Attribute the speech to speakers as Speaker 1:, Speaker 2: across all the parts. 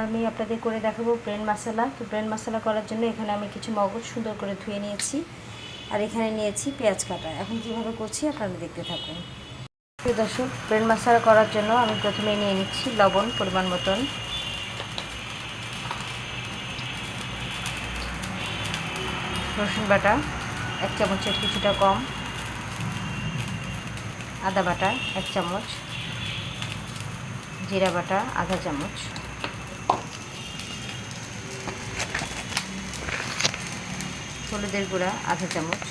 Speaker 1: আমি আপনাদের করে দেখাবো ব্রেন মশলা। তো ব্রেন মশলা করার জন্য এখানে আমি কিছু মগজ সুন্দর করে ধুয়ে নিয়েছি, আর এখানে নিয়েছি পেঁয়াজ কাটা। এখন কীভাবে করছি আপনারা দেখতে থাকুন। দর্শক, ব্রেন মশলা করার জন্য আমি প্রথমে নিয়ে নিচ্ছি লবণ পরিমাণ মতন, রসুন বাটা 1 চামচের কিছুটা কম, আদা বাটা 1 চামচ, জিরা বাটা আধা চামচ, হলুদের গুঁড়া আধা চামচ,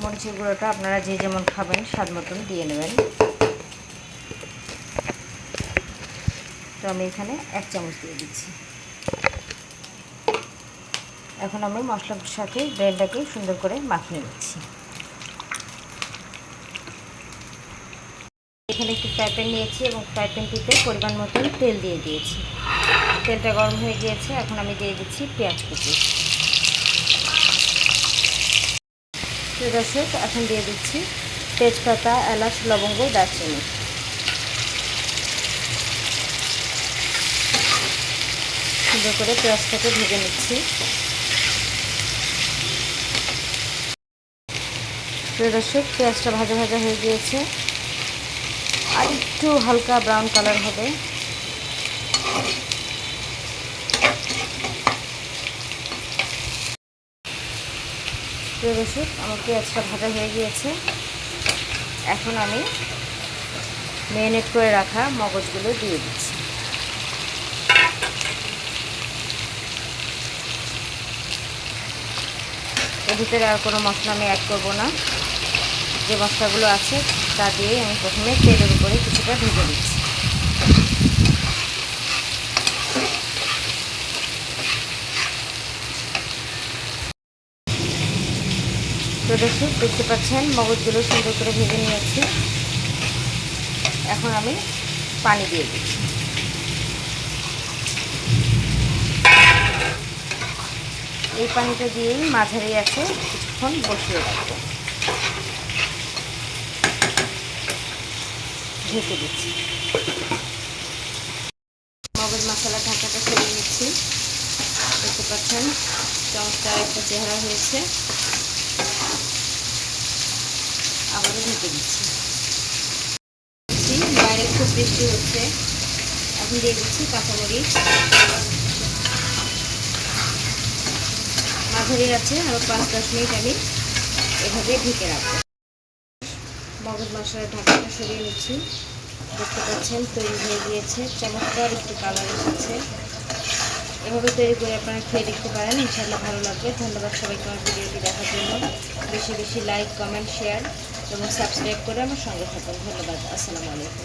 Speaker 1: মরিচের গুঁড়োটা আপনারা যে যেমন খাবেন স্বাদ মতন দিয়ে নেবেন। তো আমি এখানে 1 চামচ দিয়ে দিচ্ছি। এখন আমি মশলার সাথে ব্রেনটাকে সুন্দর করে মাখিয়ে নিচ্ছি। এখানে একটি ফ্রাই প্যান নিয়েছি এবং ফ্রাই প্যানটিতে পরিমাণ মতন তেল দিয়ে দিয়েছি। তেলটা গরম হয়ে গিয়েছে, এখন আমি দিয়ে দিচ্ছি পেঁয়াজ কুচি। দর্শক, এখন দিয়ে দিচ্ছি তেজপাতা, এলাচ, লবঙ্গ, দারচিনি। সুন্দর করে পেঁয়াজটাকে ভেজে নিচ্ছি। দর্শক, পেঁয়াজটা ভাজা ভাজা হয়ে গিয়েছে, আর একটু হালকা ব্রাউন কালার হবে। দর্শক, আমার পেঁয়াজটা ভাজা হয়ে গিয়েছে। এখন আমি ম্যারিনেট করে রাখা মগজগুলো দিয়ে দিচ্ছি। এর ভিতরে আর কোনো মশলা আমি অ্যাড করব না। যে মশলাগুলো আছে তা দিয়ে আমি প্রথমে তেলের উপরে কিছুটা ভেজে দিচ্ছি। তো দর্শক, দেখতে পাচ্ছেন মগজগুলো সুন্দর করে ভেজে নিয়েছি। এখন আমি পানি দিয়ে দিচ্ছি। এই পানিটা দিয়েই মাঝারি আছে কিছুক্ষণ বসিয়ে রাখবো। ঢেকে দিচ্ছি। মগজ মশলা ঢাকাটা সরিয়ে নিচ্ছি। দেখতে পাচ্ছেন চমৎকার একটা চেহারা হয়েছে। আবারও ঢেকে দিচ্ছি। বাইরে খুব বৃষ্টি হচ্ছে। এখন দিয়ে দিচ্ছি কাঁচামরিচ। মাঝারি আছে, আরও 5-10 মিনিট আমি এভাবে ঢেকে রাখবো। মগজ মশলার ঢাকাটা সরিয়ে নিচ্ছি। দেখতে পাচ্ছেন তৈরি হয়ে গিয়েছে, চমৎকার একটু কালার এসেছে। এভাবে তৈরি করে আপনারা খেয়ে দেখতে পারেন, ইনশাআল্লাহ ভালো লাগবে। ধন্যবাদ সবাইকে আমার ভিডিওটি দেখার জন্য। বেশি বেশি লাইক, কমেন্ট, শেয়ার এবং সাবস্ক্রাইব করে আমার সঙ্গে থাকুন। ধন্যবাদ। আসসালামু আলাইকুম।